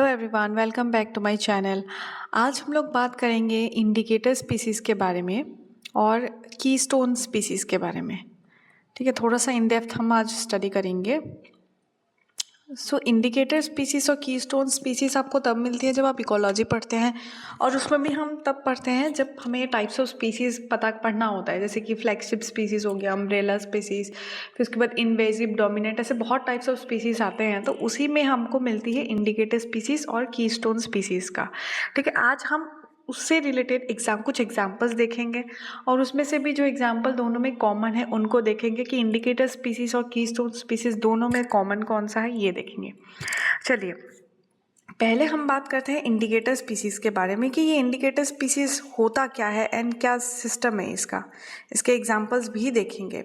Everyone, welcome back to my channel. आज हम लोग बात करेंगे इंडिकेटर स्पीसीज़ के बारे में और कीस्टोन स्पीसीज़ के बारे में। ठीक है, थोड़ा सा इन डेप्थ हम आज स्टडी करेंगे। सो इंडिकेटर स्पीसीज़ और कीस्टोन स्पीसीज़ आपको तब मिलती है जब आप इकोलॉजी पढ़ते हैं, और उसमें भी हम तब पढ़ते हैं जब हमें टाइप्स ऑफ स्पीसीज़ पढ़ना होता है, जैसे कि फ्लैगशिप स्पीसीज़ हो गया, अम्ब्रेला स्पीसीज़, फिर उसके बाद इन्वेजिव, डोमिनेंट, ऐसे बहुत टाइप्स ऑफ स्पीसीज़ आते हैं। तो उसी में हमको मिलती है इंडिकेटर स्पीसीज़ और कीस्टोन स्पीसीज़ का। ठीक है, आज हम उससे रिलेटेड कुछ एग्जाम्पल्स देखेंगे, और उसमें से भी जो एग्जाम्पल दोनों में कॉमन है उनको देखेंगे कि इंडिकेटर स्पीसीज और कीस्टोन स्पीसीज दोनों में कॉमन कौन सा है, ये देखेंगे। चलिए, पहले हम बात करते हैं इंडिकेटर स्पीसीज के बारे में कि ये इंडिकेटर स्पीसीज होता क्या है एंड क्या सिस्टम है इसका। इसके एग्जाम्पल्स भी देखेंगे।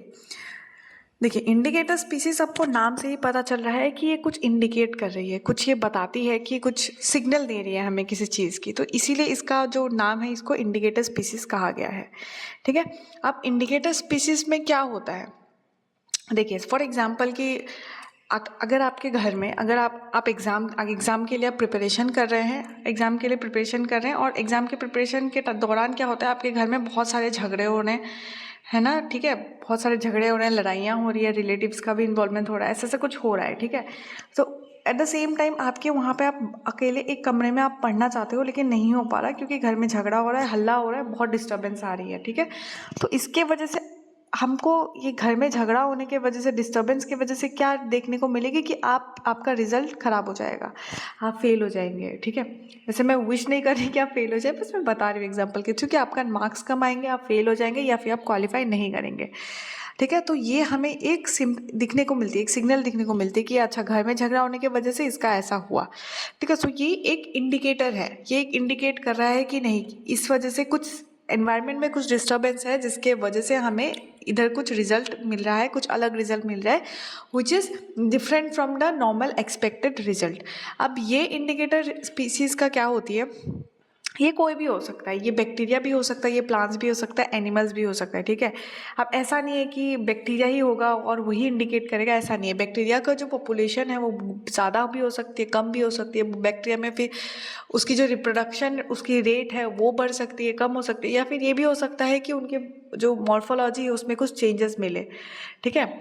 देखिए, इंडिकेटर स्पीसीज आपको नाम से ही पता चल रहा है कि ये कुछ इंडिकेट कर रही है, कुछ ये बताती है कि कुछ सिग्नल दे रही है हमें किसी चीज़ की, तो इसीलिए इसका जो नाम है इसको इंडिकेटर स्पीसीज कहा गया है। ठीक है, अब इंडिकेटर स्पीसीज में क्या होता है, देखिए फॉर एग्जांपल कि अगर आपके घर में, अगर आप एग्ज़ाम के लिए आप प्रिपरेशन कर रहे हैं, एग्ज़ाम के लिए प्रिपरेशन कर रहे हैं, और एग्ज़ाम के प्रिपरेशन के दौरान क्या होता है, आपके घर में बहुत सारे झगड़े हो रहे हैं, है ना। ठीक है, बहुत सारे झगड़े हो रहे हैं, लड़ाइयाँ हो रही है, रिलेटिव्स का भी इन्वॉल्वमेंट हो रहा है, ऐसा कुछ हो रहा है। ठीक है, तो एट द सेम टाइम आपके वहाँ पे आप अकेले एक कमरे में आप पढ़ना चाहते हो, लेकिन नहीं हो पा रहा क्योंकि घर में झगड़ा हो रहा है, हल्ला हो रहा है, बहुत डिस्टर्बेंस आ रही है। ठीक है, तो इसके वजह से हमको ये घर में झगड़ा होने के वजह से, डिस्टर्बेंस की वजह से क्या देखने को मिलेगी कि आपका रिजल्ट खराब हो जाएगा, आप फेल हो जाएंगे। ठीक है, वैसे मैं विश नहीं कर रही कि आप फेल हो जाए, बस मैं बता रही हूँ एग्जांपल के थ्रू कि आपका मार्क्स कम आएंगे, आप फेल हो जाएंगे या फिर आप क्वालिफाई नहीं करेंगे। ठीक है, तो ये हमें एक दिखने को मिलती है, एक सिग्नल दिखने को मिलती है कि अच्छा, घर में झगड़ा होने की वजह से इसका ऐसा हुआ। ठीक है, सो ये एक इंडिकेटर है, ये एक इंडिकेट कर रहा है कि नहीं, इस वजह से कुछ एनवायरनमेंट में कुछ डिस्टर्बेंस है, जिसके वजह से हमें इधर कुछ रिजल्ट मिल रहा है, कुछ अलग रिजल्ट मिल रहा है, which is different from the normal expected result. अब ये इंडिकेटर स्पीसीज़ का क्या होती है, ये कोई भी हो सकता है, ये बैक्टीरिया भी हो सकता है, ये प्लांट्स भी हो सकता है, एनिमल्स भी हो सकता है। ठीक है, अब ऐसा नहीं है कि बैक्टीरिया ही होगा और वही इंडिकेट करेगा, ऐसा नहीं है। बैक्टीरिया का जो पॉपुलेशन है वो ज़्यादा भी हो सकती है, कम भी हो सकती है। बैक्टीरिया में फिर उसकी जो रिप्रोडक्शन, उसकी रेट है वो बढ़ सकती है, कम हो सकती है, या फिर ये भी हो सकता है कि उनके जो मॉर्फोलॉजी है उसमें कुछ चेंजेस मिले। ठीक है,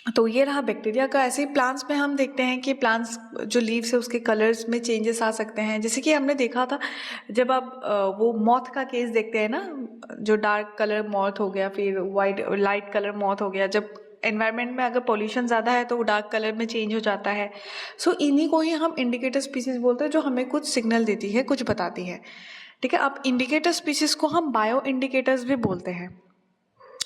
तो ये रहा बैक्टीरिया का। ऐसे ही प्लांट्स में हम देखते हैं कि प्लांट्स जो लीव्स है उसके कलर्स में चेंजेस आ सकते हैं, जैसे कि हमने देखा था जब आप वो मॉथ का केस देखते हैं ना, जो डार्क कलर मॉथ हो गया, फिर वाइट लाइट कलर मॉथ हो गया, जब एनवायरनमेंट में अगर पॉल्यूशन ज़्यादा है तो वो डार्क कलर में चेंज हो जाता है। सो इन्हीं को ही हम इंडिकेटर स्पीसीज बोलते हैं, जो हमें कुछ सिग्नल देती है, कुछ बताती है। ठीक है, अब इंडिकेटर स्पीसीज को हम बायो इंडिकेटर्स भी बोलते हैं।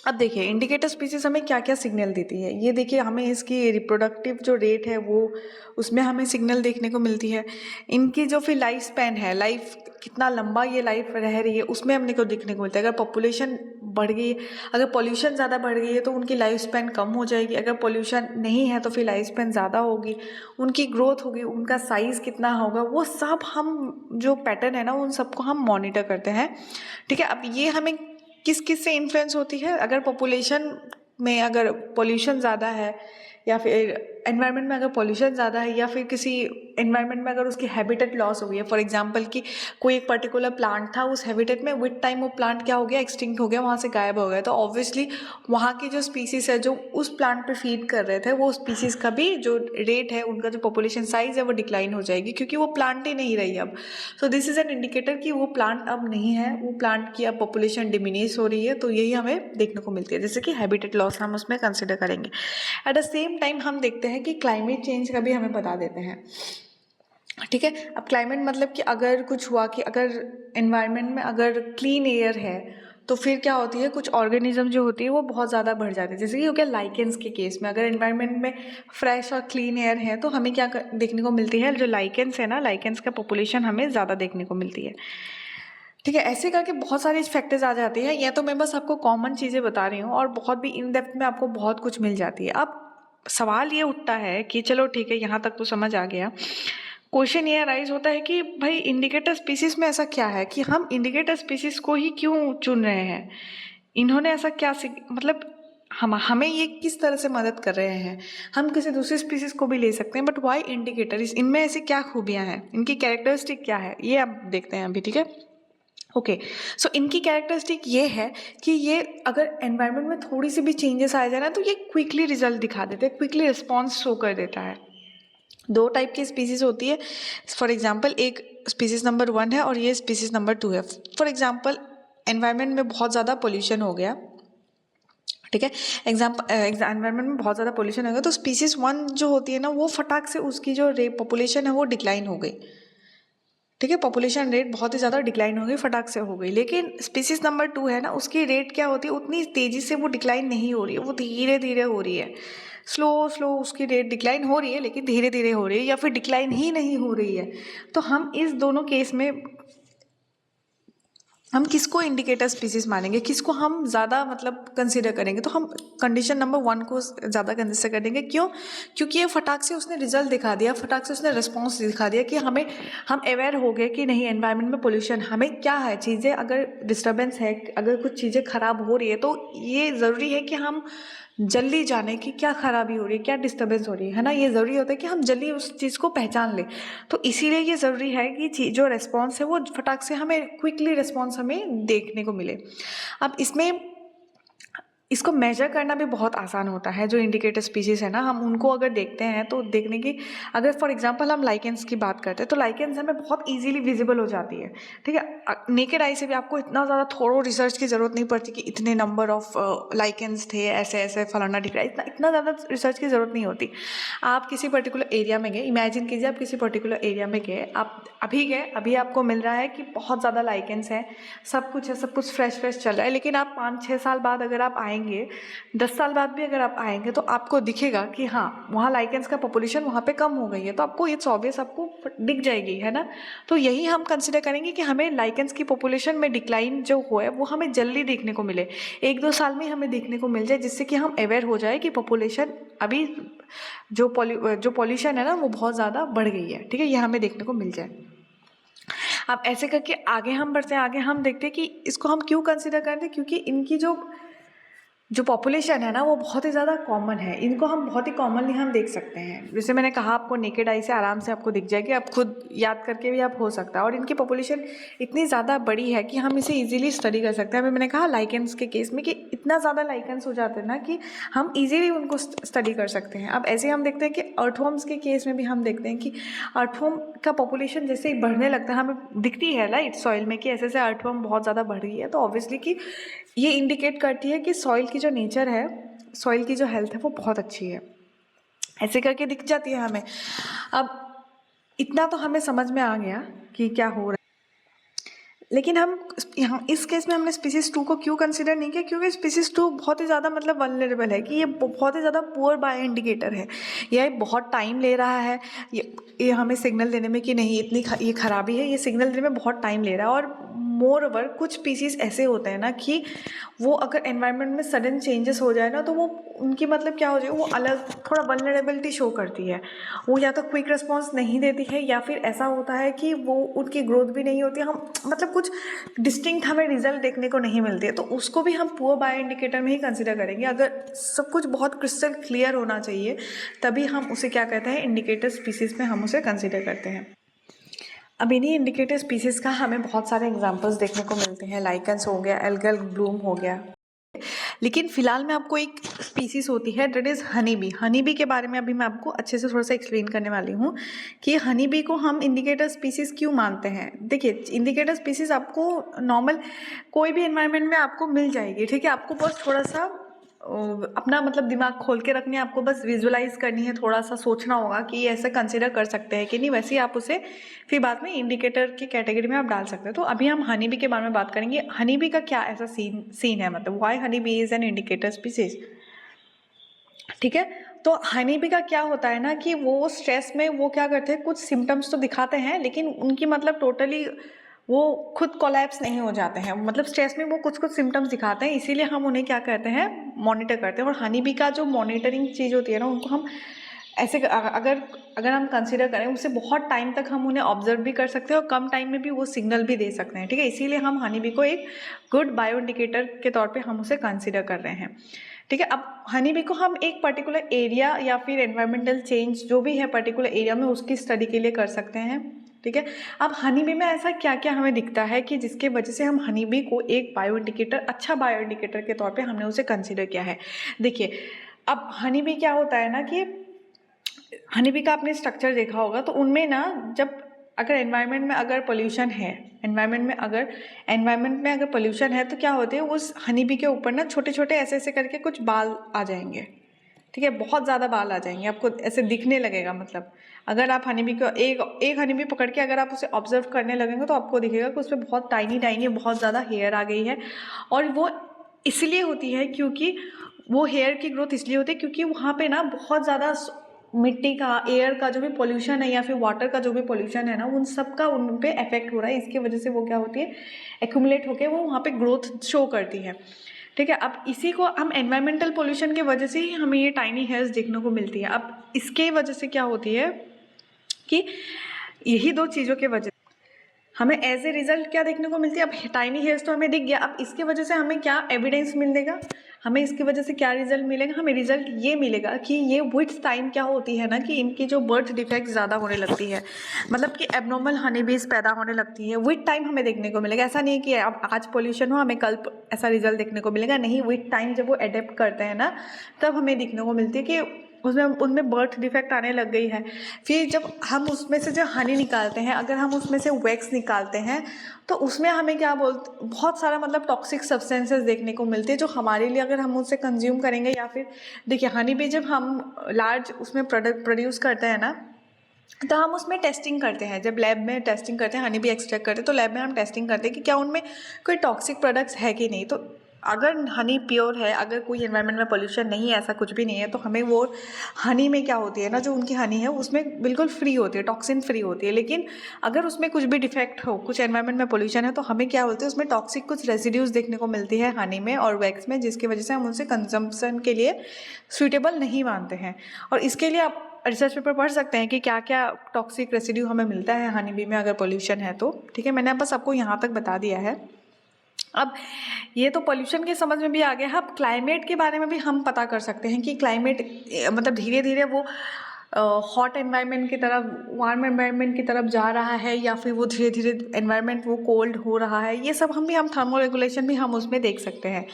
अब देखिए, इंडिकेटर स्पीसीज हमें क्या क्या सिग्नल देती है, ये देखिए, हमें इसकी रिप्रोडक्टिव जो रेट है वो, उसमें हमें सिग्नल देखने को मिलती है। इनकी जो फिर लाइफ स्पैन है, लाइफ कितना लंबा ये लाइफ रह रही है, उसमें हमने को देखने को मिलता है। अगर पॉपुलेशन बढ़ गई, अगर पॉल्यूशन ज़्यादा बढ़ गई है तो उनकी लाइफ स्पैन कम हो जाएगी, अगर पॉल्यूशन नहीं है तो फिर लाइफ स्पैन ज़्यादा होगी, उनकी ग्रोथ होगी, उनका साइज़ कितना होगा, वो सब हम जो पैटर्न है ना, उन सबको हम मॉनिटर करते हैं। ठीक है, अब ये हमें किस किस से इन्फ्लुएंस होती है, अगर पॉपुलेशन में अगर पॉल्यूशन ज़्यादा है, या फिर एनवायरनमेंट में अगर पॉल्यूशन ज़्यादा है, या फिर किसी एनवायरनमेंट में अगर उसकी हैबिटेट लॉस हो गई है। फॉर एग्जांपल कि कोई एक पर्टिकुलर प्लांट था, उस हैबिटेट में विद टाइम वो प्लांट क्या हो गया, एक्सटिंक्ट हो गया, वहाँ से गायब हो गया, तो ऑब्वियसली वहाँ की जो स्पीसीज है जो उस प्लांट पे फीड कर रहे थे, वो स्पीसीज का भी जो रेट है, उनका जो पॉपुलेशन साइज है वो डिक्लाइन हो जाएगी, क्योंकि वो प्लांट ही नहीं रही अब। So this is an indicator कि वो प्लांट अब नहीं है, वो प्लांट की अब पॉपुलेशन डिमिनिश हो रही है। तो यही हमें देखने को मिलती है, जैसे कि हैबिटेट लॉस हम उसमें कंसिडर करेंगे। एट द सेम टाइम हम देखते हैं कि क्लाइमेट चेंज का भी हमें बता देते हैं। ठीक है, अब क्लाइमेट मतलब कि अगर कुछ हुआ कि अगर एनवायरनमेंट में अगर क्लीन एयर है तो फिर क्या होती है, कुछ ऑर्गेनिज्म जो होती है वो बहुत ज़्यादा बढ़ जाती है, जैसे कि हो गया लाइकेंस के केस में। अगर एनवायरनमेंट में फ्रेश और क्लीन एयर है तो हमें क्या देखने को मिलती है, जो लाइकेंस है ना, लाइकेंस का पॉपुलेशन हमें ज़्यादा देखने को मिलती है। ठीक है, ऐसे करके बहुत सारे फैक्टर्स आ जाते हैं। या तो मैं बस आपको कॉमन चीज़ें बता रही हूँ, और बहुत भी इन डेप्थ में आपको बहुत कुछ मिल जाती है। अब सवाल ये उठता है कि चलो ठीक है, यहाँ तक तो समझ आ गया। क्वेश्चन ये अराइज होता है कि भाई इंडिकेटर स्पीसीज में ऐसा क्या है कि हम इंडिकेटर स्पीसीज को ही क्यों चुन रहे हैं, इन्होंने ऐसा क्या मतलब हमें ये किस तरह से मदद कर रहे हैं। हम किसी दूसरी स्पीसीज को भी ले सकते हैं, बट वाई इंडिकेटर, इनमें ऐसी क्या खूबियाँ हैं, इनकी कैरेक्टरिस्टिक क्या है, ये आप देखते हैं अभी, ठीक है। ओके, सो इनकी कैरेक्टरिस्टिक ये है कि ये अगर एनवायरनमेंट में थोड़ी सी भी चेंजेस आ जाए ना, तो ये क्विकली रिजल्ट दिखा देते हैं, क्विकली रिस्पॉन्स शो कर देता है। दो टाइप की स्पीसीज होती है। फॉर एग्जांपल, एक स्पीसीज नंबर 1 है और ये स्पीसीज नंबर 2 है। फॉर एग्जांपल, एनवायरनमेंट में बहुत ज़्यादा पोल्यूशन हो गया, ठीक है, एनवायरनमेंट में बहुत ज़्यादा पोल्यूशन हो गया, तो स्पीसीज 1 जो होती है ना, वो फटाक से उसकी जो पॉपुलेशन है वो डिक्लाइन हो गई, ठीक है, पॉपुलेशन रेट बहुत ही ज़्यादा डिक्लाइन हो गई, फटाक से हो गई। लेकिन स्पीसीज नंबर 2 है ना, उसकी रेट क्या होती है, उतनी तेज़ी से वो डिक्लाइन नहीं हो रही है, वो धीरे धीरे हो रही है, स्लो उसकी रेट डिक्लाइन हो रही है, लेकिन धीरे धीरे हो रही है, या फिर डिक्लाइन ही नहीं हो रही है। तो हम इस दोनों केस में हम किसको इंडिकेटर स्पीसीज मानेंगे, किसको हम ज़्यादा मतलब कंसिडर करेंगे, तो हम कंडीशन नंबर 1 को ज़्यादा कंसिडर करेंगे। क्यों? क्योंकि ये फटाक से उसने रिजल्ट दिखा दिया, फटाक से उसने रिस्पॉन्स दिखा दिया कि हम अवेयर हो गए कि नहीं, एनवायरनमेंट में पोल्यूशन, हमें क्या है, चीज़ें अगर डिस्टर्बेंस है, अगर कुछ चीज़ें ख़राब हो रही है, तो ये ज़रूरी है कि हम जल्दी जाने कि क्या खराबी हो रही है, क्या डिस्टर्बेंस हो रही है ना, ये ज़रूरी होता है कि हम जल्दी उस चीज़ को पहचान लें। तो इसीलिए ये ज़रूरी है कि जो रिस्पॉन्स है वो फटाक से हमें क्विकली रिस्पॉन्स हमें देखने को मिले। अब इसको मेजर करना भी बहुत आसान होता है। जो इंडिकेटर स्पीसीज है ना, हम उनको अगर देखते हैं तो देखने की, अगर फॉर एग्जांपल हम लाइकेंस की बात करते हैं, तो लाइकेंस हमें बहुत इजीली विजिबल हो जाती है, ठीक है। नेकेड आई से भी आपको इतना ज़्यादा थोड़ो रिसर्च की ज़रूरत नहीं पड़ती कि इतने नंबर ऑफ लाइकेंस थे, ऐसे ऐसे फलाना दिख रहा है, इतना ज़्यादा रिसर्च की ज़रूरत नहीं होती। आप किसी पर्टिकुलर एरिया में गए, इमेजिन कीजिए आप किसी पर्टिकुलर एरिया में गए, आप अभी गए, अभी आपको मिल रहा है कि बहुत ज़्यादा लाइकेंस है, सब कुछ है, सब कुछ फ्रेश चल रहा है, लेकिन आप 5-6 साल बाद अगर आप आएंगे, 10 साल बाद भी अगर आप आएंगे, तो आपको दिखेगा कि हाँ, वहाँ लाइकेंस का पॉपुलेशन वहाँ पे कम हो गई है, तो आपको इट्स ऑब्वियस, आपको दिख जाएगी, है ना। तो यही हम कंसिडर करेंगे कि हमें लाइकेंस की पॉपुलेशन में डिक्लाइन जो हो है वो हमें जल्दी देखने को मिले, 1-2 साल में हमें देखने को मिल जाए, जिससे कि हम अवेयर हो जाए कि पॉपुलेशन अभी जो पॉल्यूशन है ना, वो बहुत ज़्यादा बढ़ गई है, ठीक है, ये हमें देखने को मिल जाए। अब ऐसे करके आगे हम बढ़ते हैं, आगे हम देखते हैं कि इसको हम क्यों कंसिडर करते हैं, क्योंकि इनकी जो पॉपुलेशन है ना, वो बहुत ही ज़्यादा कॉमन है, इनको हम बहुत ही कॉमनली हम देख सकते हैं। जैसे मैंने कहा, आपको नेकेड आई से आराम से आपको दिख जाएगी, आप खुद याद करके भी आप हो सकता है। और इनकी पॉपुलेशन इतनी ज़्यादा बड़ी है कि हम इसे इजीली स्टडी कर सकते हैं। अभी मैंने कहा लाइकेंस के केस में कि इतना ज़्यादा लाइकेंस हो जाते हैं ना कि हम इजीली उनको स्टडी कर सकते हैं। अब ऐसे हम देखते हैं कि अर्थवर्म्स के केस में भी हम देखते हैं कि अर्थवर्म का पॉपुलेशन जैसे ही बढ़ने लगता है, हमें दिखती है राइट सॉइल में कि ऐसे ऐसे अर्थवर्म बहुत ज़्यादा बढ़ रही है, तो ऑब्वियसली कि ये इंडिकेट करती है कि सॉइल की जो नेचर है, सॉइल की जो हेल्थ है, वो बहुत अच्छी है, ऐसे करके दिख जाती है हमें। अब इतना तो हमें समझ में आ गया कि क्या हो रहा है, लेकिन हम यहाँ इस केस में हमने स्पीसीज 2 को क्यों कंसिडर नहीं किया, क्योंकि स्पीसीज 2 बहुत ही ज़्यादा मतलब वल्नरेबल है, कि ये बहुत ही ज़्यादा पुअर बायो इंडिकेटर है, ये बहुत टाइम ले रहा है, ये हमें सिग्नल देने में कि नहीं इतनी ये खराबी है, ये सिग्नल देने में बहुत टाइम ले रहा है। और मोर ओवर कुछ स्पीसीज ऐसे होते हैं ना कि वो अगर एनवायरनमेंट में सडन चेंजेस हो जाए ना, तो वो उनकी मतलब क्या हो जाए, वो अलग थोड़ा वल्नरेबिलिटी शो करती है, वो या तो क्विक रिस्पॉन्स नहीं देती है, या फिर ऐसा होता है कि वो उनकी ग्रोथ भी नहीं होती, हम मतलब कुछ डिस्टिंक्ट हमें रिजल्ट देखने को नहीं मिलती है, तो उसको भी हम पुअर बायो इंडिकेटर में ही कंसिडर करेंगे। अगर सब कुछ बहुत क्रिस्टल क्लियर होना चाहिए, तभी हम उसे क्या कहते हैं, इंडिकेटर स्पीसीज में हम उसे कंसिडर करते हैं। अब इन्हीं इंडिकेटर स्पीसीज का हमें बहुत सारे एग्जांपल्स देखने को मिलते हैं, लाइकेंस हो गया, एल्गल ब्लूम हो गया, लेकिन फिलहाल में आपको एक स्पीसीज होती है that is honey bee. Honey bee के बारे में अभी मैं आपको अच्छे से थोड़ा सा एक्सप्लेन करने वाली हूँ कि हनी बी को हम इंडिकेटर स्पीसीज क्यों मानते हैं। देखिए, इंडिकेटर स्पीसीज आपको नॉर्मल कोई भी एनवायरनमेंट में आपको मिल जाएगी, ठीक है, आपको बस थोड़ा सा अपना मतलब दिमाग खोल के रखनी है, आपको बस विजुअलाइज करनी है, थोड़ा सा सोचना होगा कि ये ऐसे कंसिडर कर सकते हैं कि नहीं, वैसे ही आप उसे फिर बाद में इंडिकेटर की कैटेगरी में आप डाल सकते हैं। तो अभी हम हनी बी के बारे में बात करेंगे। हनी बी का क्या ऐसा सीन है, मतलब why honey bee is an indicator species, ठीक है। तो हनी बी का क्या होता है ना कि वो स्ट्रेस में वो क्या करते हैं, कुछ सिम्टम्स तो दिखाते हैं, लेकिन उनकी मतलब टोटली वो खुद कोलैप्स नहीं हो जाते हैं, मतलब स्ट्रेस में वो कुछ कुछ सिम्टम्स दिखाते हैं, इसीलिए हम उन्हें क्या करते हैं, मॉनिटर करते हैं। और हनी बी का जो मॉनिटरिंग चीज़ होती है ना, उनको हम ऐसे अगर हम कंसिडर करें, उससे बहुत टाइम तक हम उन्हें ऑब्जर्व भी कर सकते हैं और कम टाइम में भी वो सिग्नल भी दे सकते हैं, ठीक है। इसीलिए हम हनी बी को एक गुड बायो इंडिकेटर के तौर पे हम उसे कंसिडर कर रहे हैं, ठीक है। अब हनी बी को हम एक पर्टिकुलर एरिया या फिर एनवायरमेंटल चेंज जो भी है पर्टिकुलर एरिया में उसकी स्टडी के लिए कर सकते हैं। ठीक है। अब हनी बी में ऐसा क्या क्या हमें दिखता है कि जिसके वजह से हम हनी बी को एक बायो इंडिकेटर, अच्छा बायो इंडिकेटर के तौर पे हमने उसे कंसीडर किया है। देखिए अब हनी बी क्या होता है ना कि हनी बी का आपने स्ट्रक्चर देखा होगा, तो उनमें ना जब अगर एनवायरनमेंट में अगर पोल्यूशन है, एनवायरनमेंट में अगर पोल्यूशन है तो क्या होते हैं उस हनी बी के ऊपर ना छोटे छोटे ऐसे ऐसे करके कुछ बाल आ जाएंगे। ठीक है, बहुत ज़्यादा बाल आ जाएंगे, आपको ऐसे दिखने लगेगा। मतलब अगर आप हनी बी को एक हनी बी पकड़ के अगर आप उसे ऑब्जर्व करने लगेंगे तो आपको दिखेगा कि उस पर बहुत टाइनी टाइनी बहुत ज़्यादा हेयर आ गई है। और वो इसलिए होती है क्योंकि वो हेयर की ग्रोथ इसलिए होती है क्योंकि वहाँ पे ना बहुत ज़्यादा मिट्टी का, एयर का जो भी पोल्यूशन है या फिर वाटर का जो भी पोल्यूशन है ना, उन सब का उन पे इफेक्ट हो रहा है। इसकी वजह से वो क्या होती है, एक्यूमुलेट होकर वो वहाँ पे ग्रोथ शो करती है। ठीक है। अब इसी को हम एनवायरमेंटल पोल्यूशन की वजह से ही हमें ये टाइनी हेयर्स देखने को मिलती है। अब इसके वजह से क्या होती है कि यही दो चीज़ों के वजह हमें एज ए रिजल्ट क्या देखने को मिलती है। अब टाइनी हेयर्स तो हमें दिख गया, अब इसकी वजह से हमें क्या एविडेंस मिलेगा, हमें इसकी वजह से क्या रिजल्ट मिलेगा, हमें रिजल्ट ये मिलेगा कि ये विथ टाइम क्या होती है ना कि इनकी जो बर्थ डिफेक्ट ज़्यादा होने लगती है, मतलब कि एबनॉर्मल हनी बीज पैदा होने लगती है। विथ टाइम हमें देखने को मिलेगा। ऐसा नहीं कि अब आज पोल्यूशन हो हमें कल ऐसा रिजल्ट देखने को मिलेगा, नहीं, विथ टाइम जब वो अडेप्ट करते हैं ना तब हमें देखने को मिलती है कि उसमें उनमें बर्थ डिफेक्ट आने लग गई है। फिर जब हम उसमें से जो हनी निकालते हैं, अगर हम उसमें से वैक्स निकालते हैं तो उसमें हमें क्या बोलते, बहुत सारा मतलब टॉक्सिक सब्सटेंसेस देखने को मिलते हैं जो हमारे लिए अगर हम उसे कंज्यूम करेंगे या फिर देखिए हनी भी जब हम लार्ज उसमें प्रोडक्ट प्रोड्यूस करते हैं ना तो हम उसमें टेस्टिंग करते हैं। जब लैब में टेस्टिंग करते हैं, हनी भी एक्सट्रैक्ट करते हैं तो लैब में हम टेस्टिंग करते हैं कि क्या उनमें कोई टॉक्सिक प्रोडक्ट्स है कि नहीं। तो अगर हनी प्योर है, अगर कोई एनवायरनमेंट में पोल्यूशन नहीं है, ऐसा कुछ भी नहीं है, तो हमें वो हनी में क्या होती है ना, जो उनकी हनी है उसमें बिल्कुल फ्री होती है, टॉक्सिन फ्री होती है। लेकिन अगर उसमें कुछ भी डिफेक्ट हो, कुछ एनवायरनमेंट में पोल्यूशन है, तो हमें क्या बोलते हैं उसमें टॉक्सिक कुछ रेसिड्यूज देखने को मिलती है हनी में और वैक्स में, जिसकी वजह से हम उनसे कंजम्पशन के लिए सूटेबल नहीं मानते हैं। और इसके लिए आप रिसर्च पेपर पढ़ सकते हैं कि क्या क्या टॉक्सिक रेसिड्यू हमें मिलता है हनी बी में अगर पोल्यूशन है तो। ठीक है, मैंने बस आपको यहाँ तक बता दिया है। अब ये तो पोल्यूशन के समझ में भी आ गया। अब क्लाइमेट के बारे में भी हम पता कर सकते हैं कि क्लाइमेट मतलब धीरे धीरे वो हॉट एनवायरनमेंट की तरफ, वार्म एनवायरनमेंट की तरफ जा रहा है या फिर वो धीरे धीरे एनवायरनमेंट वो कोल्ड हो रहा है। ये सब हम थर्मो रेगुलेशन भी हम उसमें देख सकते हैं।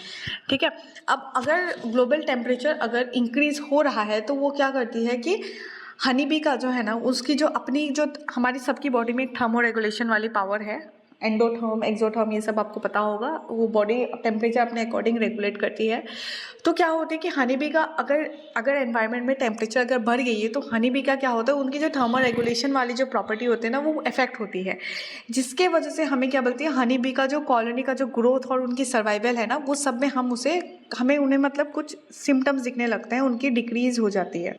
ठीक है। अब अगर ग्लोबल टेम्परेचर अगर इंक्रीज हो रहा है तो वो क्या करती है कि हनी बी का जो है ना उसकी जो अपनी जो हमारी सबकी बॉडी में एक थर्मो रेगुलेशन वाली पावर है, एंडोथर्म एक्सोथर्म ये सब आपको पता होगा, वो बॉडी टेम्परेचर अपने अकॉर्डिंग रेगुलेट करती है। तो क्या होता है कि हनी बी का अगर एनवायरनमेंट में टेम्परेचर अगर बढ़ गई है तो हनी बी का क्या होता है, उनकी जो थर्मल रेगुलेशन वाली जो प्रॉपर्टी होती है ना वो इफेक्ट होती है, जिसके वजह से हमें क्या बोलती है हनी बी का जो कॉलोनी का जो ग्रोथ और उनकी सर्वाइवल है ना वो सब में हमें उन्हें मतलब कुछ सिम्टम्स दिखने लगते हैं, उनकी डिक्रीज हो जाती है।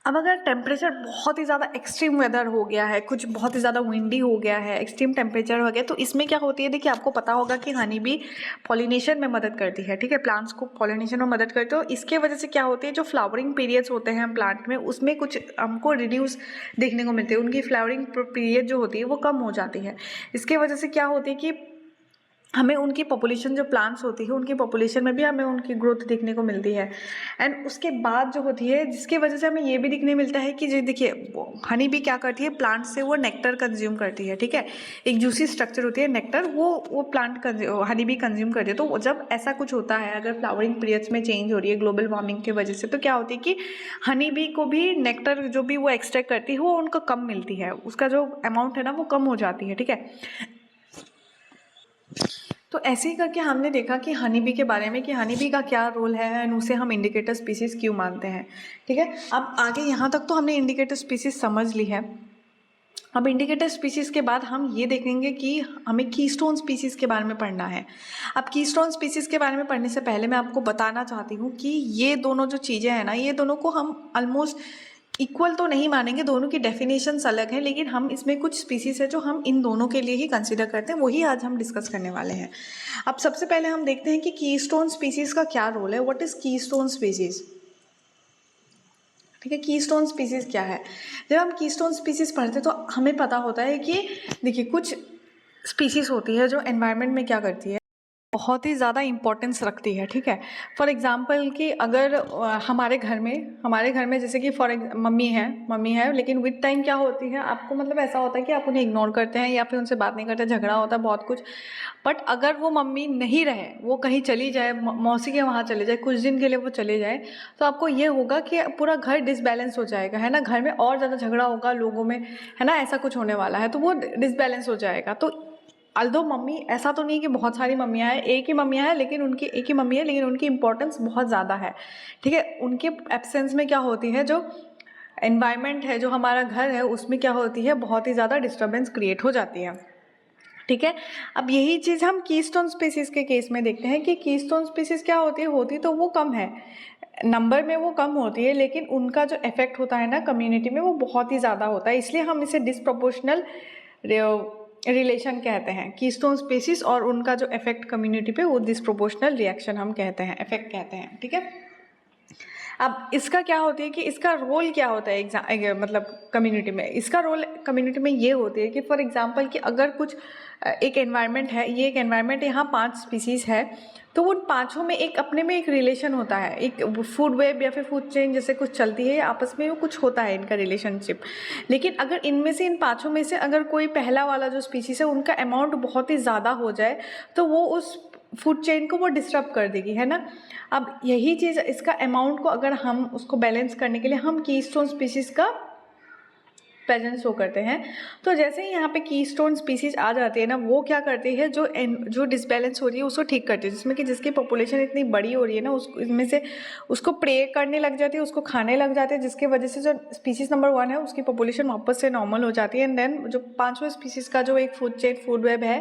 अब अगर टेम्परेचर बहुत ही ज़्यादा एक्सट्रीम वेदर हो गया है, कुछ बहुत ही ज़्यादा विंडी हो गया है, एक्सट्रीम टेम्परेचर हो गया, तो इसमें क्या होती है, देखिए आपको पता होगा कि हनी बी पॉलिनेशन में मदद करती है। ठीक है, प्लांट्स को पॉलिनेशन में मदद करती है। तो इसके वजह से क्या होती है, जो फ्लावरिंग पीरियड्स होते हैं प्लांट में उसमें कुछ हमको रिड्यूस देखने को मिलते हैं, उनकी फ्लावरिंग पीरियड जो होती है वो कम हो जाती है। इसके वजह से क्या होती है कि हमें उनकी पॉपुलेशन जो प्लांट्स होती है उनकी पॉपुलेशन में भी हमें उनकी ग्रोथ देखने को मिलती है। एंड उसके बाद जो होती है जिसकी वजह से हमें ये भी दिखने मिलता है कि जो देखिए हनी बी क्या करती है, प्लांट से वो नेक्टर कंज्यूम करती है। ठीक है, एक जूसी स्ट्रक्चर होती है नेक्टर, वो प्लांट हनी बी कंज्यूम करती है। तो जब ऐसा कुछ होता है, अगर फ्लावरिंग पीरियड्स में चेंज हो रही है ग्लोबल वार्मिंग की वजह से, तो क्या होती है कि हनी बी को भी नेक्टर जो भी वो एक्सट्रैक्ट करती है वो उनको कम मिलती है, उसका जो अमाउंट है ना वो कम हो जाती है। ठीक है, तो ऐसे ही करके हमने देखा कि हनी बी के बारे में कि हनी बी का क्या रोल है एंड उसे हम इंडिकेटर स्पीसीज क्यों मानते हैं। ठीक है, अब आगे यहाँ तक तो हमने इंडिकेटर स्पीसीज समझ ली है। अब इंडिकेटर स्पीसीज के बाद हम ये देखेंगे कि हमें कीस्टोन स्पीसीज के बारे में पढ़ना है। अब कीस्टोन स्पीसीज के बारे में पढ़ने से पहले मैं आपको बताना चाहती हूँ कि ये दोनों जो चीज़ें हैं ना, ये दोनों को हम ऑलमोस्ट इक्वल तो नहीं मानेंगे, दोनों की डेफिनेशंस अलग हैं, लेकिन हम इसमें कुछ स्पीसीज है जो हम इन दोनों के लिए ही कंसिडर करते हैं, वही आज हम डिस्कस करने वाले हैं। अब सबसे पहले हम देखते हैं कि कीस्टोन स्पीसीज का क्या रोल है। What is keystone species? ठीक है, कीस्टोन स्पीसीज क्या है? जब हम कीस्टोन स्पीसीज पढ़ते हैं तो हमें पता होता है कि देखिए कुछ स्पीसीज होती है जो एनवायरनमेंट में क्या करती है, बहुत ही ज़्यादा इम्पोर्टेंस रखती है, ठीक है। फॉर एग्ज़ाम्पल कि अगर हमारे घर में जैसे कि मम्मी है, लेकिन विद टाइम क्या होती है, आपको मतलब ऐसा होता है कि आप उन्हें इग्नोर करते हैं या फिर उनसे बात नहीं करते, झगड़ा होता है बहुत कुछ। बट अगर वो मम्मी नहीं रहे, वो कहीं चली जाए, मौसी के वहाँ चले जाए, कुछ दिन के लिए वो चले जाए, तो आपको ये होगा कि पूरा घर डिसबैलेंस हो जाएगा, है ना। घर में और ज़्यादा झगड़ा होगा लोगों में, है ना, ऐसा कुछ होने वाला है, तो वो डिसबैलेंस हो जाएगा। तो अल्दो मम्मी, ऐसा तो नहीं कि बहुत सारी मम्मियाँ हैं, एक ही मम्मियाँ हैं, लेकिन उनकी इम्पोर्टेंस बहुत ज़्यादा है, ठीक है। उनके एब्सेंस में क्या होती है, जो एनवायरनमेंट है, जो हमारा घर है, उसमें क्या होती है, बहुत ही ज़्यादा डिस्टर्बेंस क्रिएट हो जाती है, ठीक है। अब यही चीज़ हम कीस्टोन स्पीसीज़ के केस में देखते हैं कि कीस्टोन स्पीसीज़ क्या होती तो वो कम है, नंबर में वो कम होती है, लेकिन उनका जो इफेक्ट होता है ना कम्युनिटी में, वो बहुत ही ज़्यादा होता है। इसलिए हम इसे डिसप्रोपोर्शनल रिलेशन कहते हैं, कीस्टोन स्पीसीज और उनका जो इफेक्ट कम्युनिटी पे, वो डिसप्रोपोर्शनल रिएक्शन हम कहते हैं, इफेक्ट कहते हैं, ठीक है। अब इसका क्या होती है कि इसका रोल क्या होता है मतलब कम्युनिटी में, इसका रोल कम्युनिटी में ये होती है कि फॉर एग्जांपल कि अगर कुछ एक एनवायरनमेंट है, ये एक एनवायरनमेंट, यहाँ 5 स्पीसीज़ है, तो उन पाँचों में एक अपने में एक रिलेशन होता है, एक फूड वेब या फिर फूड चेन जैसे कुछ चलती है, आपस में वो कुछ होता है इनका रिलेशनशिप। लेकिन अगर इनमें से, इन पाँचों में से अगर कोई पहला वाला जो स्पीसीज़ है, उनका अमाउंट बहुत ही ज़्यादा हो जाए, तो वो उस फूड चेन को वो डिस्टर्ब कर देगी, है ना। अब यही चीज़, इसका अमाउंट को अगर हम उसको बैलेंस करने के लिए हम कीस्टोन स्पीसीज़ का प्रेजेंस शो करते हैं, तो जैसे ही यहाँ पे कीस्टोन स्पीसीज आ जाती है ना, वो क्या करती है, जो डिसबैलेंस हो रही है उसको ठीक करती है, जिसमें कि जिसकी पॉपुलेशन इतनी बड़ी हो रही है ना, उसको इसमें से उसको प्रे करने लग जाती है, उसको खाने लग जाते हैं, जिसकी वजह से जो स्पीसीज नंबर 1 है उसकी पॉपुलेशन वापस से नॉर्मल हो जाती है। एंड देन जो 5वें स्पीसीज का जो एक फूड चेन, फूड वेब है,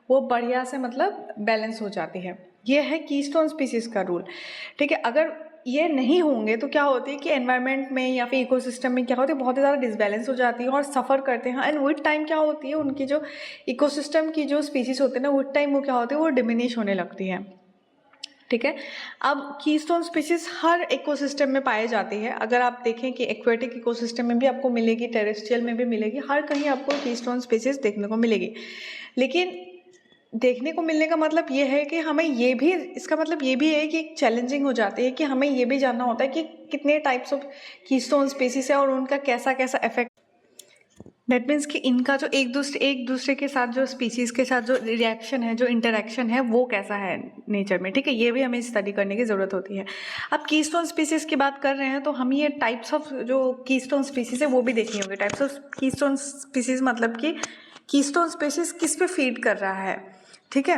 वो बढ़िया से मतलब बैलेंस हो जाती है। ये है कीस्टोन स्पीसीज का रूल, ठीक है। अगर ये नहीं होंगे तो क्या होती है कि एनवायरनमेंट में या फिर इकोसिस्टम में क्या होती है, बहुत ही ज़्यादा डिसबैलेंस हो जाती है और सफ़र करते हैं। एंड विद टाइम क्या होती है, उनकी जो इकोसिस्टम की जो स्पीसीज होते हैं ना, विद टाइम वो क्या होती है, वो डिमिनिश होने लगती है, ठीक है। अब कीस्टोन स्पीसीज हर इकोसिस्टम में पाए जाती है। अगर आप देखें कि एक्वेटिक इकोसिस्टम में भी आपको मिलेगी, टेरेस्ट्रियल में भी मिलेगी, हर कहीं आपको कीस्टोन स्पीसीज देखने को मिलेगी। लेकिन देखने को मिलने का मतलब ये है कि हमें ये भी, इसका मतलब ये भी है कि चैलेंजिंग हो जाती है कि हमें ये भी जानना होता है कि कितने टाइप्स ऑफ कीस्टोन स्पीसीज है और उनका कैसा कैसा इफेक्ट। दैट मीन्स कि इनका जो एक दूसरे के साथ, जो स्पीसीज के साथ जो रिएक्शन है, जो इंटरेक्शन है, वो कैसा है नेचर में, ठीक है। ये भी हमें स्टडी करने की ज़रूरत होती है। अब कीस्टोन स्पीसीज की बात कर रहे हैं तो हम ये टाइप्स ऑफ जो कीस्टोन स्पीसीज है वो भी देखनी होगी। टाइप्स ऑफ कीस्टोन स्पीसीज मतलब कि कीस्टोन स्पीसीज किस पे फीड कर रहा है, ठीक है।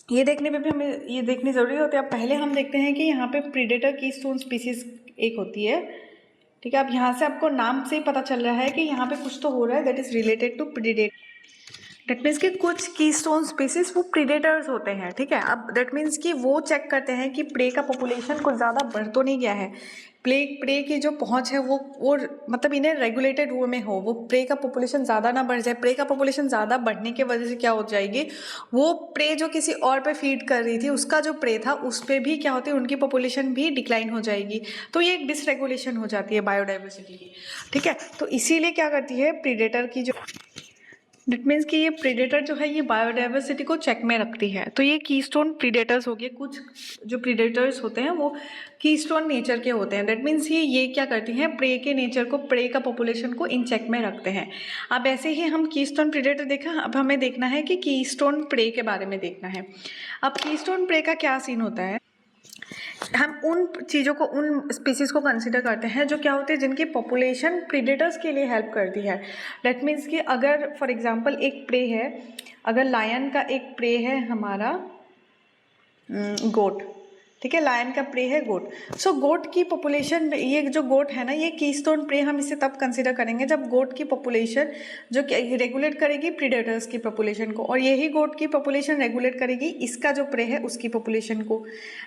ये देखने पे भी हमें ये देखनी ज़रूरी होती है। अब पहले हम देखते हैं कि यहाँ पे प्रीडेटर कीस्टोन स्पीसीज एक होती है, ठीक है। अब यहाँ से आपको नाम से ही पता चल रहा है कि यहाँ पे कुछ तो हो रहा है that is related to predator. That means कि कुछ कीस्टोन स्पीसीज वो प्रीडेटर्स होते हैं, ठीक है। अब दैट मीन्स कि वो चेक करते हैं कि प्रे का पॉपुलेशन कुछ ज़्यादा बढ़ तो नहीं गया है, प्रे की जो पहुंच है वो मतलब इन्हें रेगुलेटेड वे में हो, वो प्रे का पॉपुलेशन ज़्यादा ना बढ़ जाए। प्रे का पॉपुलेशन ज़्यादा बढ़ने की वजह से क्या हो जाएगी, वो प्रे जो किसी और पे फीड कर रही थी, उसका जो प्रे था उस पर भी क्या होती है, उनकी पॉपुलेशन भी डिक्लाइन हो जाएगी। तो ये एक डिसरेगुलेशन हो जाती है बायोडाइवर्सिटी की, ठीक है। तो इसीलिए क्या करती है प्रीडेटर की जो, दैट मीन्स कि ये प्रीडेटर जो है ये बायोडाइवर्सिटी को चेक में रखती है। तो ये कीस्टोन प्रीडेटर्स हो गए। कुछ जो प्रीडेटर्स होते हैं वो कीस्टोन नेचर के होते हैं। दैट मीन्स ये क्या करती हैं, प्रे के नेचर को, प्रे का पॉपुलेशन को इन चेक में रखते हैं। अब ऐसे ही हम कीस्टोन प्रीडेटर देखा, अब हमें देखना है कि कीस्टोन प्रे के बारे में देखना है। अब कीस्टोन प्रे का क्या सीन होता है, हम उन चीज़ों को, उन स्पीसीज को कंसिडर करते हैं जो क्या होते हैं, जिनकी पॉपुलेशन प्रीडेटर्स के लिए हेल्प करती है। दैट मीन्स कि अगर फॉर एग्जांपल एक प्रे है, अगर लायन का एक प्रे है हमारा गोट, ठीक है, लायन का प्रे है गोट। सो गोट की पॉपुलेशन, ये जो गोट है ना, ये कीस्टोन प्रे हम इसे तब कंसिडर करेंगे जब गोट की पॉपुलेशन जो रेगुलेट करेगी प्रीडेटर्स की पॉपुलेशन को, और यही गोट की पॉपुलेशन रेगुलेट करेगी इसका जो प्रे है उसकी पॉपुलेशन को।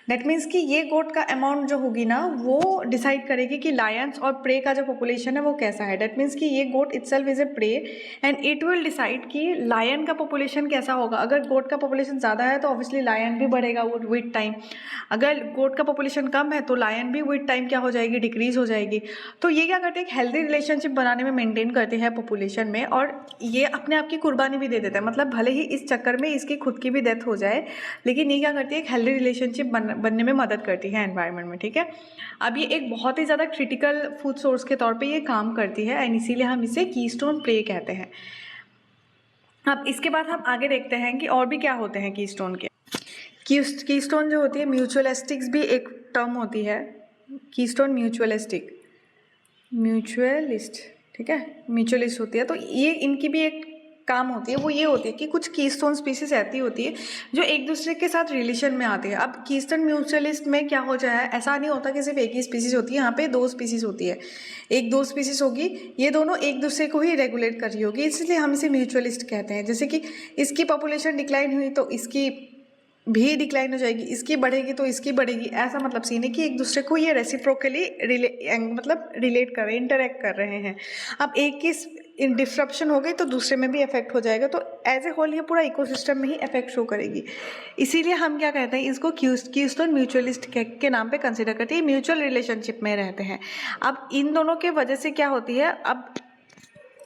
दैट मीन्स कि ये गोट का अमाउंट जो होगी ना, वो डिसाइड करेगी कि लायंस और प्रे का जो पॉपुलेशन है वो कैसा है। दैट मीन्स कि ये goat itself is a prey and it will decide कि लायन का पॉपुलेशन कैसा होगा। अगर गोट का पॉपुलेशन ज़्यादा है तो ऑब्वियसली लायन भी बढ़ेगा विद टाइम, अगर गोट का पॉपुलेशन कम है तो लायन भी विद टाइम क्या हो जाएगी, डिक्रीज हो जाएगी। तो ये क्या करते हैं, एक हेल्दी रिलेशनशिप बनाने में मेंटेन करते हैं पॉपुलेशन में, और ये अपने आप की कुर्बानी भी दे देता है। मतलब भले ही इस चक्कर में इसकी खुद की भी डेथ हो जाए, लेकिन ये क्या करती है, एक हेल्दी रिलेशनशिप बनने में मदद करती है एनवायरनमेंट में। ठीक है, अब ये एक बहुत ही ज़्यादा क्रिटिकल फूड सोर्स के तौर पे ये काम करती है, एंड इसीलिए हम इसे कीस्टोन प्ले कहते हैं। अब इसके बाद हम आगे देखते हैं कि और भी क्या होते हैं कीस्टोन के। कीस्टोन जो होती है, म्यूचुअलिस्टिक्स भी एक टर्म होती है, कीस्टोन म्यूचुअलिस्ट, ठीक है, म्यूचुअलिस्ट होती है। तो ये इनकी भी एक काम होती है, वो ये होती है कि कुछ कीस्टोन स्पीसीज ऐसी होती है जो एक दूसरे के साथ रिलेशन में आती है। अब कीस्टोन म्यूचुअलिस्ट में क्या हो जाए, ऐसा नहीं होता कि सिर्फ एक ही स्पीसीज होती है, यहाँ पे दो स्पीसीज होती है, एक दो स्पीसीज होगी, ये दोनों एक दूसरे को ही रेगुलेट कर रही होगी, इसलिए हम इसे म्यूचुअलिस्ट कहते हैं। जैसे कि इसकी पॉपुलेशन डिक्लाइन हुई तो इसकी भी डिक्लाइन हो जाएगी, इसकी बढ़ेगी तो इसकी बढ़ेगी, ऐसा मतलब सीन है कि एक दूसरे को ये रेसिप्रोकली रिलेट कर रहे हैं, इंटरेक्ट कर रहे हैं। अब एक की डिस्रप्शन हो गई तो दूसरे में भी इफेक्ट हो जाएगा, तो एज ए होल ये पूरा इकोसिस्टम में ही इफेक्ट शो करेगी। इसीलिए हम क्या कहते हैं, इसको कीस्टोन म्यूचुअलिस्ट के नाम पे कंसिडर करते हैं, म्यूचुअल रिलेशनशिप में रहते हैं। अब इन दोनों के वजह से क्या होती है, अब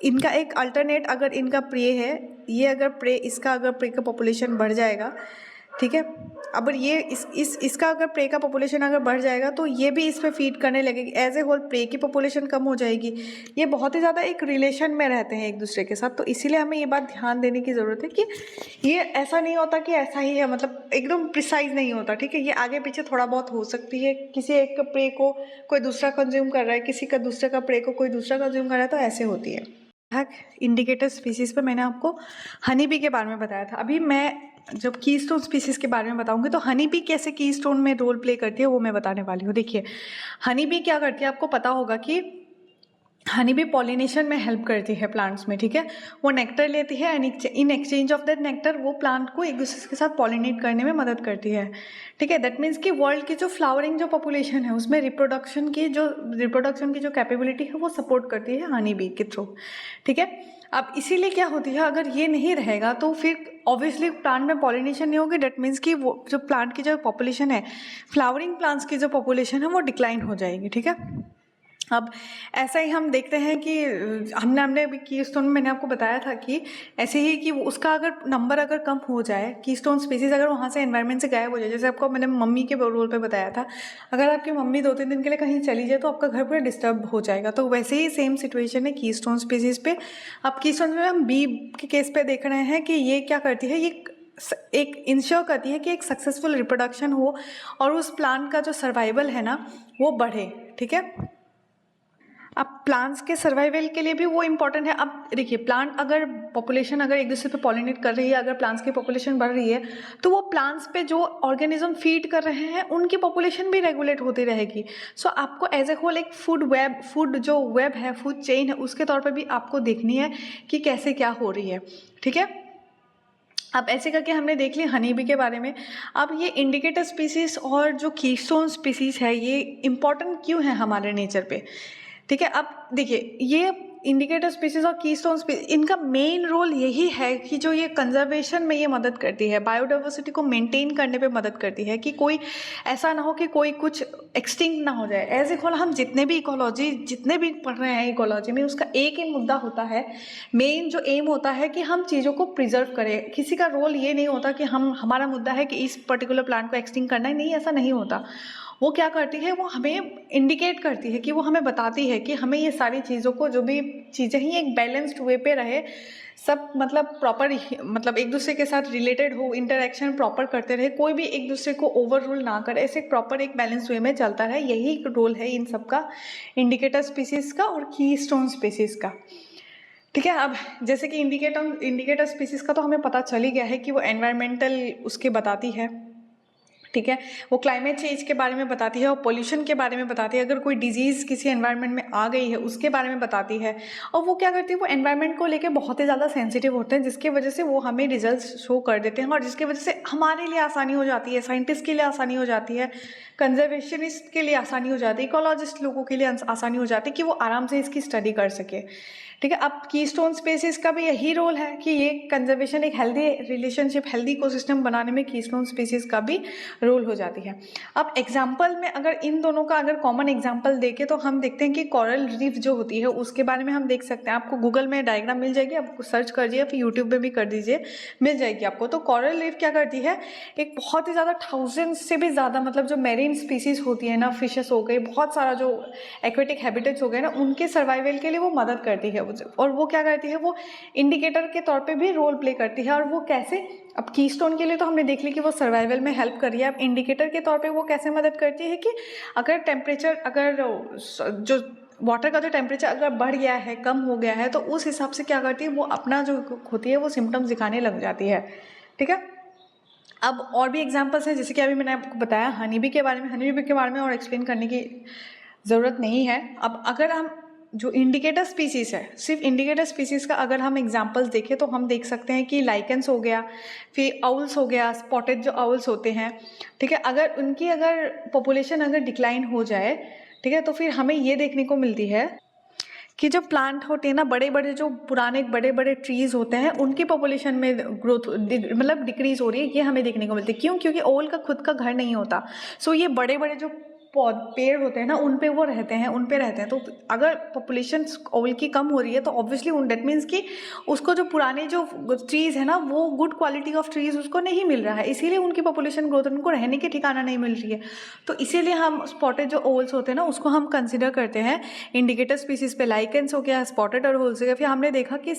इनका एक अल्टरनेट, अगर इनका प्रे है, ये अगर प्रे, इसका अगर प्रे का पॉपुलेशन बढ़ जाएगा, ठीक है, अब ये इसका अगर प्रे का पॉपुलेशन अगर बढ़ जाएगा तो ये भी इस पे फीड करने लगेगी, एज ए होल प्रे की पॉपुलेशन कम हो जाएगी। ये बहुत ही ज़्यादा एक रिलेशन में रहते हैं एक दूसरे के साथ, तो इसीलिए हमें ये बात ध्यान देने की ज़रूरत है कि ये ऐसा नहीं होता कि ऐसा ही है, मतलब एकदम प्रिसाइज नहीं होता। ठीक है, ये आगे पीछे थोड़ा बहुत हो सकती है, किसी एक का प्रे को कोई दूसरा कंज्यूम कर रहा है, किसी का दूसरे का प्रे को कोई दूसरा कंज्यूम कर रहा है, तो ऐसे होती है। इंडिकेटर स्पीसीज पे मैंने आपको हनी बी के बारे में बताया था। अभी मैं जब कीस्टोन स्पीसीज के बारे में बताऊंगी तो हनी बी कैसे कीस्टोन में रोल प्ले करती है वो मैं बताने वाली हूँ। देखिए, हनी बी क्या करती है, आपको पता होगा कि हनी बी पॉलिनेशन में हेल्प करती है प्लांट्स में। ठीक है, वो नेक्टर लेती है and in exchange of that nectar वो प्लांट को एक दूसरे के साथ पॉलिनेट करने में मदद करती है। ठीक है, दैट मीन्स कि वर्ल्ड की जो फ्लावरिंग जो पॉपुलेशन है उसमें रिप्रोडक्शन की जो कैपेबिलिटी है वो सपोर्ट करती है हनी बी के थ्रू। ठीक है, अब इसीलिए क्या होती है, अगर ये नहीं रहेगा तो फिर ऑब्वियसली प्लांट में पॉलिनेशन नहीं होगी, डेट मीन्स कि वो जो प्लांट की जो पॉपुलेशन है, फ्लावरिंग प्लांट्स की जो पॉपुलेशन है वो डिक्लाइन हो जाएगी। ठीक है, अब ऐसा ही हम देखते हैं कि हमने अभी कीस्टोन में मैंने आपको बताया था कि ऐसे ही कि उसका अगर नंबर अगर कम हो जाए, कीस्टोन स्पीसीज अगर वहाँ से एनवायरनमेंट से गायब हो जाए, जैसे आपको मैंने मम्मी के रोल पे बताया था, अगर आपकी मम्मी 2-3 दिन के लिए कहीं चली जाए तो आपका घर पूरा डिस्टर्ब हो जाएगा। तो वैसे ही सेम सिचुएशन है कीस्टोन स्पीसीज पे। अब कीस्टोन में हम बी के केस पे देख रहे हैं कि ये क्या करती है, ये एक इंश्योर करती है कि एक सक्सेसफुल रिप्रोडक्शन हो और उस प्लांट का जो सर्वाइवल है ना वो बढ़े। ठीक है, अब प्लांट्स के सर्वाइवल के लिए भी वो इम्पॉर्टेंट है। अब देखिए, प्लांट अगर पॉपुलेशन अगर एक दूसरे पे पॉलिनेट कर रही है, अगर प्लांट्स की पॉपुलेशन बढ़ रही है तो वो प्लांट्स पे जो ऑर्गेनिज्म फीड कर रहे हैं उनकी पॉपुलेशन भी रेगुलेट होती रहेगी। सो आपको एज ए होल एक फूड जो वेब है, फूड चेन है, उसके तौर पर भी आपको देखनी है कि कैसे क्या हो रही है। ठीक है, अब ऐसे करके हमने देख ली हनी बी के बारे में। अब ये इंडिकेटर स्पीसीज और जो कीस्टोन स्पीसीज है ये इम्पॉर्टेंट क्यों है हमारे नेचर पे। ठीक है, अब देखिए, ये इंडिकेटर स्पीसीज और कीस्टोन स्पीसीज, इनका मेन रोल यही है कि जो ये कंजर्वेशन में ये मदद करती है, बायोडाइवर्सिटी को मेंटेन करने पे मदद करती है, कि कोई ऐसा ना हो कि कोई कुछ एक्सटिंक्ट ना हो जाए। एज ए होल हम जितने भी पढ़ रहे हैं इकोलॉजी में, उसका एक ही मुद्दा होता है, मेन जो एम होता है कि हम चीज़ों को प्रिजर्व करें। किसी का रोल ये नहीं होता कि हमारा मुद्दा है कि इस पर्टिकुलर प्लांट को एक्सटिंक्ट करना है, नहीं, ऐसा नहीं होता। वो क्या करती है, वो हमें इंडिकेट करती है कि वो हमें बताती है कि हमें ये सारी चीज़ों को, जो भी चीज़ें ही एक बैलेंस्ड वे पे रहे, सब मतलब प्रॉपर, मतलब एक दूसरे के साथ रिलेटेड हो, इंटरेक्शन प्रॉपर करते रहे, कोई भी एक दूसरे को ओवर रूल ना करे, ऐसे प्रॉपर एक बैलेंस वे में चलता रहे। यही रोल है इन सब का, इंडिकेटर स्पीसीज का और कीस्टोन स्पीसीज का। ठीक है, अब जैसे कि इंडिकेटर स्पीसीज का तो हमें पता चल ही गया है कि वो एनवायरमेंटल उसके बताती है। ठीक है, वो क्लाइमेट चेंज के बारे में बताती है और पोल्यूशन के बारे में बताती है, अगर कोई डिजीज़ किसी एनवायरनमेंट में आ गई है उसके बारे में बताती है। और वो क्या करती है, वो एनवायरनमेंट को लेके बहुत ही ज़्यादा सेंसिटिव होते हैं, जिसकी वजह से वो हमें रिजल्ट्स शो कर देते हैं और जिसकी वजह से हमारे लिए आसानी हो जाती है, साइंटिस्ट के लिए आसानी हो जाती है, कंजर्वेशनिस्ट के लिए आसानी हो जाती है, इकोलॉजिस्ट लोगों के लिए आसानी हो जाती है कि वो आराम से इसकी स्टडी कर सके। ठीक है। अब कीस्टोन स्पीसीज का भी यही रोल है कि ये कंजर्वेशन, एक हेल्दी रिलेशनशिप, हेल्दी इकोसिस्टम बनाने में कीस्टोन स्पीसीज का भी रोल हो जाती है। अब एग्जाम्पल में अगर इन दोनों का अगर कॉमन एग्जाम्पल देखें तो हम देखते हैं कि कोरल रीफ जो होती है उसके बारे में हम देख सकते हैं। आपको गूगल में डायग्राम मिल जाएगी, आप सर्च कर दीजिए, फिर यूट्यूब पे भी कर दीजिए, मिल जाएगी आपको। तो कोरल रीफ क्या करती है, एक बहुत ही ज़्यादा 1000 से भी ज़्यादा मतलब जो मेरीन स्पीसीज होती है ना, फिशेस हो गई, बहुत सारा जो एक्वेटिक हैबिटेट्स हो गए ना, उनके सर्वाइवल के लिए वो मदद करती है। और वो क्या करती है, वो इंडिकेटर के तौर पे भी रोल प्ले करती है। और वो कैसे, अब कीस्टोन के लिए तो हमने देख ली कि वो सर्वाइवल में हेल्प कर रही है। अब इंडिकेटर के तौर पे वो कैसे मदद करती है कि अगर टेम्परेचर, अगर जो वाटर का जो टेम्परेचर अगर बढ़ गया है, कम हो गया है, तो उस हिसाब से क्या करती है, वो अपना जो होती है वो सिम्टम्स दिखाने लग जाती है। ठीक है। अब और भी एग्जांपल्स हैं, जैसे कि अभी मैंने आपको बताया हनी बी के बारे में। हनी बी के बारे में और एक्सप्लेन करने की ज़रूरत नहीं है। अब अगर हम जो इंडिकेटर स्पीसीज़ है, सिर्फ इंडिकेटर स्पीसीज़ का अगर हम एग्जांपल्स देखें तो हम देख सकते हैं कि लाइकेंस हो गया, फिर आउल्स हो गया, स्पॉटेड जो आउल्स होते हैं। ठीक है। अगर उनकी अगर पॉपुलेशन अगर डिक्लाइन हो जाए, ठीक है, तो फिर हमें ये देखने को मिलती है कि जो प्लांट होते हैं ना, बड़े बड़े जो पुराने बड़े बड़े ट्रीज होते हैं, उनकी पॉपुलेशन में ग्रोथ मतलब डिक्रीज हो रही है, ये हमें देखने को मिलती है। क्यों? क्योंकि ओल का खुद का घर नहीं होता। सो ये बड़े बड़े जो पेड़ होते हैं ना, उन पे वो रहते हैं, उन पे रहते हैं। तो अगर पॉपुलेशन ओल की कम हो रही है तो ऑब्वियसली डेट मीन्स कि उसको जो पुराने जो ट्रीज है ना, वो गुड क्वालिटी ऑफ ट्रीज उसको नहीं मिल रहा है, इसीलिए उनकी पॉपुलेशन ग्रोथ, उनको रहने की ठिकाना नहीं मिल रही है। तो इसीलिए हम स्पॉटेड जो ओल्स होते हैं ना, उसको हम कंसिडर करते हैं इंडिकेटर स्पीसीज पे। लाइकेंस हो गया, स्पॉटेड और होल्स हो गया। फिर हमने देखा कि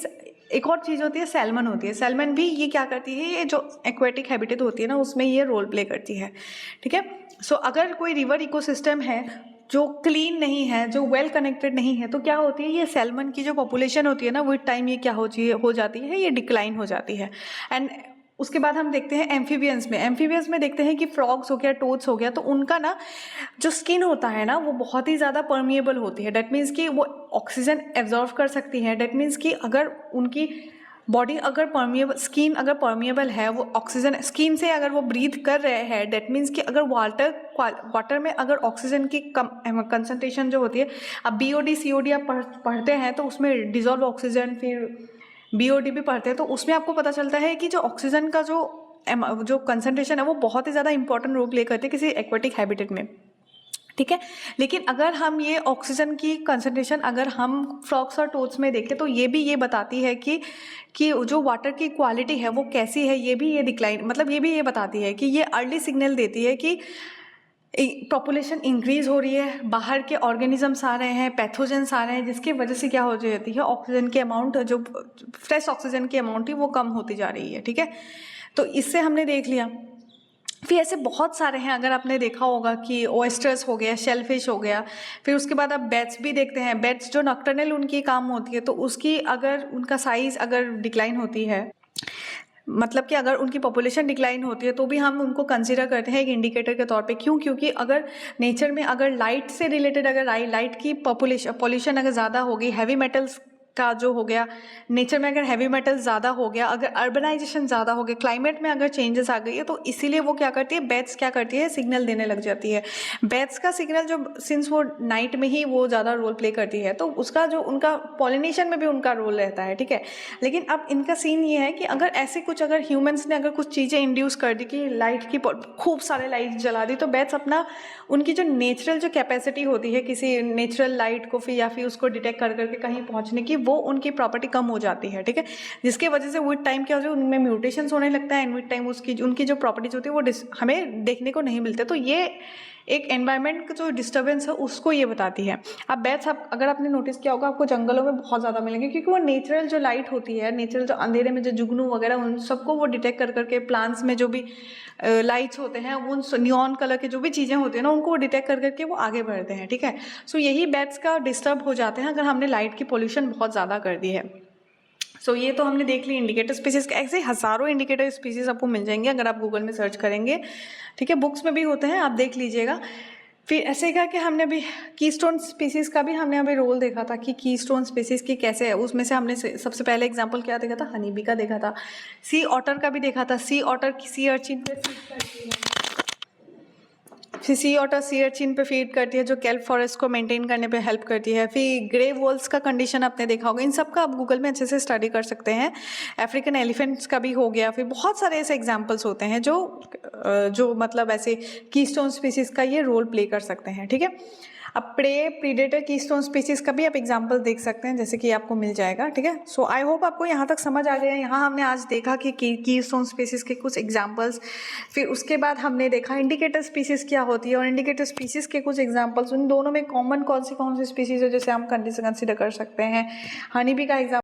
एक और चीज़ होती है, सैल्मन होती है। सैल्मन भी ये क्या करती है, ये जो एक्वेटिक हैबिटेट होती है ना, उसमें ये रोल प्ले करती है। ठीक है। सो अगर कोई रिवर इकोसिस्टम है जो क्लीन नहीं है, जो वेल कनेक्टेड नहीं है, तो क्या होती है, ये सैल्मन की जो पॉपुलेशन होती है ना, विद टाइम ये क्या हो जाती है, ये डिक्लाइन हो जाती है। एंड उसके बाद हम देखते हैं एम्फीबियंस में। एम्फीबियंस में देखते हैं कि फ्रॉग्स हो गया, टोड्स हो गया, तो उनका ना जो स्किन होता है ना, वो बहुत ही ज़्यादा परमिएबल होती है। डेट मीन्स कि वो ऑक्सीजन एब्जॉर्व कर सकती है। डेट मीन्स कि अगर उनकी बॉडी अगर परमिएबल, स्किन अगर परमिएबल है, वो ऑक्सीजन स्किन से अगर वो ब्रीथ कर रहे हैं, डेट मीन्स कि अगर वाटर में अगर ऑक्सीजन की कम कंसनट्रेशन जो होती है, अब BOD COD आप पढ़ते हैं तो उसमें डिजॉल्व ऑक्सीजन, फिर BOD भी पढ़ते हैं, तो उसमें आपको पता चलता है कि जो ऑक्सीजन का जो कंसनट्रेशन है वो बहुत ही ज़्यादा इंपॉर्टेंट रोल प्ले करती है किसी एक्वेटिक हैबिटेट में। ठीक है। लेकिन अगर हम ये ऑक्सीजन की कंसंट्रेशन अगर हम फ्रॉग्स और टोड्स में देखें तो ये बताती है कि जो वाटर की क्वालिटी है वो कैसी है। ये भी ये डिक्लाइन, मतलब ये भी ये बताती है कि ये अर्ली सिग्नल देती है कि पॉपुलेशन इंक्रीज हो रही है, बाहर के ऑर्गेनिजम्स आ रहे हैं, पैथोजेंस आ रहे हैं, जिसकी वजह से क्या हो जाती है, ऑक्सीजन की अमाउंट, जो फ्रेश ऑक्सीजन की अमाउंट थी वो कम होती जा रही है। ठीक है। तो इससे हमने देख लिया। फिर ऐसे बहुत सारे हैं, अगर आपने देखा होगा कि ओएस्टर्स हो गया, शेलफिश हो गया, फिर उसके बाद आप बैट्स भी देखते हैं। बैट्स जो नॉक्टर्नल उनकी काम होती है, तो उसकी अगर उनका साइज़ अगर डिक्लाइन होती है, मतलब कि अगर उनकी पॉपुलेशन डिक्लाइन होती है, तो भी हम उनको कंसीडर करते हैं एक इंडिकेटर के तौर पे। क्यों? क्योंकि अगर नेचर में अगर लाइट से रिलेटेड अगर लाइट की पॉल्यूशन अगर ज़्यादा होगी, हैवी मेटल्स का जो हो गया, नेचर में अगर हैवी मेटल ज़्यादा हो गया, अगर अर्बनाइजेशन ज़्यादा हो गया, क्लाइमेट में अगर चेंजेस आ गई है, तो इसीलिए वो क्या करती है, बैट्स क्या करती है, सिग्नल देने लग जाती है। बैट्स का सिग्नल जो, सिंस वो नाइट में ही वो ज़्यादा रोल प्ले करती है, तो उसका जो उनका पॉलिनेशन में भी उनका रोल रहता है। ठीक है। लेकिन अब इनका सीन ये है कि अगर ऐसे कुछ, अगर ह्यूमंस ने अगर कुछ चीज़ें इंड्यूस कर दी कि लाइट की खूब सारे लाइट जला दी, तो बैट्स अपना उनकी जो नेचुरल जो कैपेसिटी होती है किसी नेचुरल लाइट को फिर या फिर उसको डिटेक्ट कर करके कहीं पहुंचने की, वो उनकी प्रॉपर्टी कम हो जाती है। ठीक है। जिसके वजह से विद टाइम क्या हो जाए, उनमें म्यूटेशंस होने लगता है, एंड विद टाइम उनकी जो प्रॉपर्टीज होती है वो हमें देखने को नहीं मिलते। तो ये एक एनवायरनमेंट का जो डिस्टर्बेंस है उसको ये बताती है। अब बैट्स, अगर आपने नोटिस किया होगा, आपको जंगलों में बहुत ज़्यादा मिलेंगे, क्योंकि वो नेचुरल जो लाइट होती है, नेचुरल जो अंधेरे में जो जुगनू वगैरह, उन सबको वो डिटेक्ट कर करके, प्लांट्स में जो भी लाइट्स होते हैं, उन नियॉन कलर के जो भी चीज़ें होती हैं ना, उनको वो डिटेक्ट कर करके वो आगे बढ़ते हैं। ठीक है। सो यही बैट्स का डिस्टर्ब हो जाते हैं अगर हमने लाइट की पोल्यूशन बहुत ज़्यादा कर दी है। सो ये तो हमने देख ली इंडिकेटर स्पीसीज के। ऐसे हज़ारों इंडिकेटर स्पीसीज आपको मिल जाएंगे अगर आप गूगल में सर्च करेंगे। ठीक है। बुक्स में भी होते हैं, आप देख लीजिएगा। फिर ऐसे क्या कि हमने अभी कीस्टोन स्पीसीज का भी हमने अभी रोल देखा था कि कीस्टोन स्पीसीज की कैसे है। उसमें से हमने सबसे पहले एग्जांपल क्या देखा था, हनी बी का देखा था, सी ऑटर का भी देखा था। सी ऑटर सी अर्चिन पे फिर सी ऑटर सी अर्चिन पे फीड करती है जो केल्प फॉरेस्ट को मेंटेन करने पे हेल्प करती है। फिर ग्रे वोल्स का कंडीशन आपने देखा होगा, इन सब का आप गूगल में अच्छे से स्टडी कर सकते हैं। अफ्रीकन एलिफेंट्स का भी हो गया। फिर बहुत सारे ऐसे एग्जाम्पल्स होते हैं जो मतलब ऐसे कीस्टोन स्पीसीज का ये रोल प्ले कर सकते हैं, ठीक है। अब प्रीडेटर कीस्टोन स्पीसीज का भी आप एग्जाम्पल देख सकते हैं, जैसे कि आपको मिल जाएगा, ठीक है। सो आई होप आपको यहाँ तक समझ आ गया। यहाँ हमने आज देखा कि कीस्टोन स्पीसीज के कुछ एग्जाम्पल्स, फिर उसके बाद हमने देखा इंडिकेटर स्पीसीज क्या होती है और इंडिकेटर स्पीसीज के कुछ एग्जाम्पल्स। उन दोनों में कॉमन कौन सी स्पीसीज है जैसे हम कंसीडर कर सकते हैं। हनी बी का एग्जाम्पल